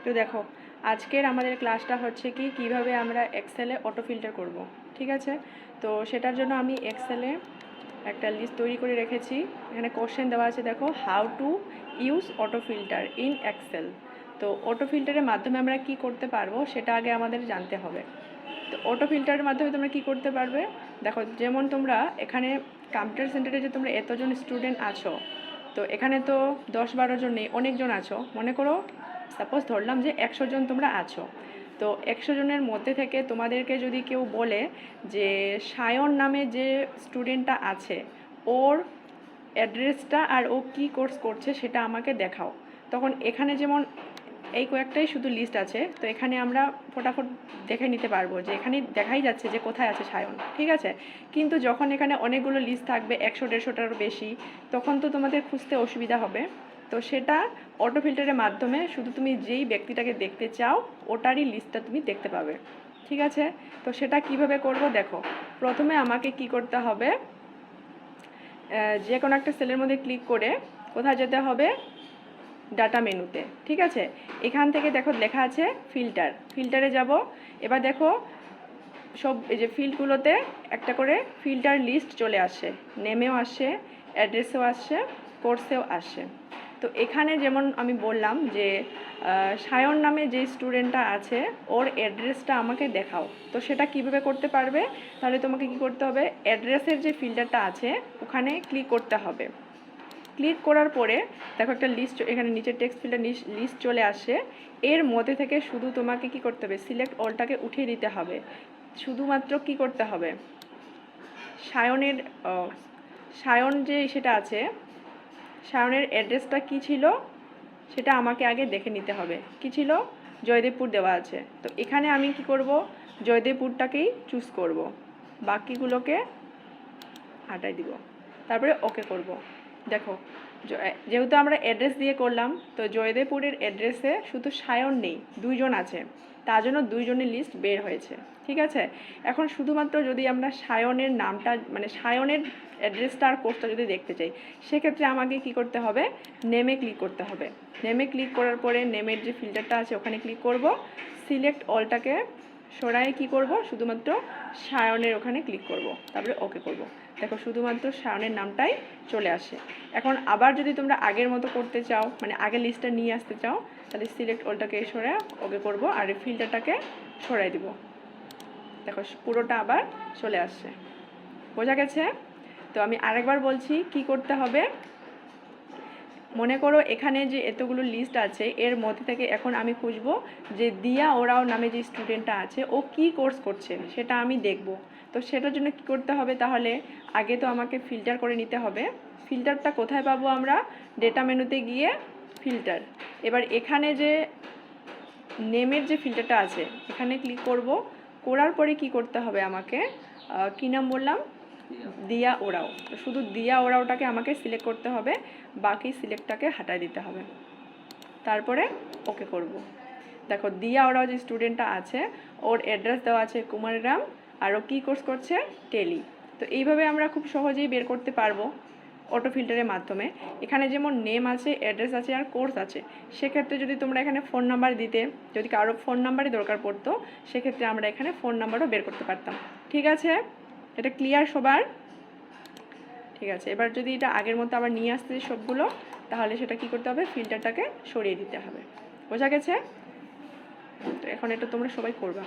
তো দেখো আজকের আমাদের ক্লাসটা হচ্ছে কি কিভাবে আমরা এক্সেলে অটো ফিল্টার করব। ঠিক আছে, তো সেটার জন্য আমি এক্সেলে একটা লিস্ট তৈরি করে রেখেছি। এখানে কোশ্চেন দেওয়া আছে, দেখো how to use auto filter in Excel. তো অটো ফিল্টারের মাধ্যমে আমরা কি করতে পারবো সেটা আগে আমাদের জানতে হবে। তো অটো ফিল্টারের মাধ্যমে তোমরা কি করতে পারবে, দেখো যেমন তোমরা এখানে কম্পিউটার সেন্টারে যে তোমরা এতজন স্টুডেন্ট আছো, তো এখানে তো 10-12 জন নেই, অনেকজন আছো। মনে করো সাপোজ ধরলাম যে 100 জন তোমরা আছো। তো 100 জনের মধ্যে থেকে তোমাদেরকে যদি কেউ বলে যে সায়ন নামে যে স্টুডেন্টটা আছে ওর অ্যাড্রেসটা আর ও কী কোর্স করছে সেটা আমাকে দেখাও, তখন এখানে যেমন এই কয়েকটাই শুধু লিস্ট আছে, তো এখানে আমরা ফটাফট দেখে নিতে পারবো যে এখানে দেখাই যাচ্ছে যে কোথায় আছে সায়ন। ঠিক আছে, কিন্তু যখন এখানে অনেকগুলো লিস্ট থাকবে 100-150টারও বেশি, তখন তো তোমাদের খুঁজতে অসুবিধা হবে। তো সেটা অটো ফিল্টারের মাধ্যমে শুধু তুমি যেই ব্যক্তিটাকে দেখতে চাও ওটারই লিস্টটা তুমি দেখতে পাবে। ঠিক আছে, তো সেটা কিভাবে করব দেখো। প্রথমে আমাকে কি করতে হবে, যে কোনো একটা সেলের মধ্যে ক্লিক করে কোথায় যেতে হবে, ডাটা মেনুতে। ঠিক আছে, এখান থেকে দেখো লেখা আছে ফিল্টার, ফিল্টারে যাব। এবার দেখো সব এই যে ফিল্ডগুলোতে একটা করে ফিল্টার লিস্ট চলে আসে, নেমেও আসে, অ্যাড্রেসেও আসে, কোর্সেও আসে। তো এখানে যেমন আমি বললাম যে সায়ন নামে যে স্টুডেন্টটা আছে ওর অ্যাড্রেসটা আমাকে দেখাও। তো সেটা কিভাবে করতে পারবে, তাহলে তোমাকে কি করতে হবে, অ্যাড্রেসের যে ফিল্টারটা আছে ওখানে ক্লিক করতে হবে। ক্লিক করার পরে দেখো একটা লিস্ট, এখানে নিচের টেক্সট ফিল্টার লিস্ট চলে আসে। এর মধ্যে থেকে শুধু তোমাকে কি করতে হবে, সিলেক্ট অলটাকে উঠিয়ে দিতে হবে। শুধুমাত্র কি করতে হবে, সায়নের সায়ন যে সেটা আছে, সায়নের অ্যাড্রেসটা কি ছিল সেটা আমাকে আগে দেখে নিতে হবে। কি ছিল, জয়দেবপুর দেওয়া আছে। তো এখানে আমি কি করব, জয়দেবপুরটাকেই চুজ করব, বাকিগুলোকে হাটাই দিব, তারপরে ওকে করব। দেখো যেহেতু আমরা অ্যাড্রেস দিয়ে করলাম, তো জয়দেবপুরের অ্যাড্রেসে শুধু সায়ন নেই, 2 জন আছে, তার জন্য 2 জনের লিস্ট বের হয়েছে। ঠিক আছে, এখন শুধুমাত্র যদি আমরা সায়নের নামটা মানে সায়নের অ্যাড্রেসটা আর কোর্সটা যদি দেখতে চাই, সেক্ষেত্রে আমাকে কি করতে হবে, নেমে ক্লিক করতে হবে। নেমে ক্লিক করার পরে নেমের যে ফিল্টারটা আছে ওখানে ক্লিক করব, সিলেক্ট অলটাকে সরাই কি করব, শুধুমাত্র সায়নের ওখানে ক্লিক করব, তারপরে ওকে করব। দেখো শুধুমাত্র সায়নের নামটাই চলে আসে। এখন আবার যদি তোমরা আগের মতো করতে চাও, মানে আগের লিস্টটা নিয়ে আসতে চাও, তাহলে সিলেক্ট অলটাকে সরাই ওকে করব আর এই ফিল্টারটাকে সরাই দিব। দেখো পুরোটা আবার চলে আসছে, বোঝা গেছে? তো আমি আরেকবার বলছি কি করতে হবে। মনে করো এখানে যে এতগুলো লিস্ট আছে এর মধ্যে থেকে এখন আমি খুঁজবো যে দিয়া ওরাও নামে যে স্টুডেন্টটা আছে ও কি কোর্স করছে সেটা আমি দেখব। তো সেটার জন্য কি করতে হবে, তাহলে আগে তো আমাকে ফিল্টার করে নিতে হবে। ফিল্টারটা কোথায় পাবো আমরা, ডেটা মেনুতে গিয়ে ফিল্টার। এবার এখানে যে নেমের যে ফিল্টারটা আছে এখানে ক্লিক করব, করার পরে কি করতে হবে আমাকে, কী নাম বললাম, দিয়া ওরাও। তো শুধু দিয়া ওরাওটাকে আমাকে সিলেক্ট করতে হবে, বাকি সিলেক্টটাকে হাটাই দিতে হবে, তারপরে ওকে করব। দেখো দিয়া ওরাও যে স্টুডেন্টটা আছে ওর অ্যাড্রেস দেওয়া আছে কুমারগ্রাম, আর ও কী কোর্স করছে, টেলি। তো এইভাবে আমরা খুব সহজেই বের করতে পারবো অটো ফিল্টারের মাধ্যমে। এখানে যেমন নেম আছে, অ্যাড্রেস আছে আর কোর্স আছে, সেক্ষেত্রে যদি তোমরা এখানে ফোন নাম্বার দিতে, যদি কারো ফোন নাম্বারই দরকার পড়তো, সেক্ষেত্রে আমরা এখানে ফোন নাম্বারও বের করতে পারতাম। ঠিক আছে, এটা ক্লিয়ার সবার? ঠিক আছে, এবার যদি এটা আগের মতো আবার নিয়ে আসতে সবগুলো, তাহলে সেটা কি করতে হবে, ফিল্টারটাকে সরিয়ে দিতে হবে। বোঝা গেছে? তো এখন এটা তোমরা সবাই করবা।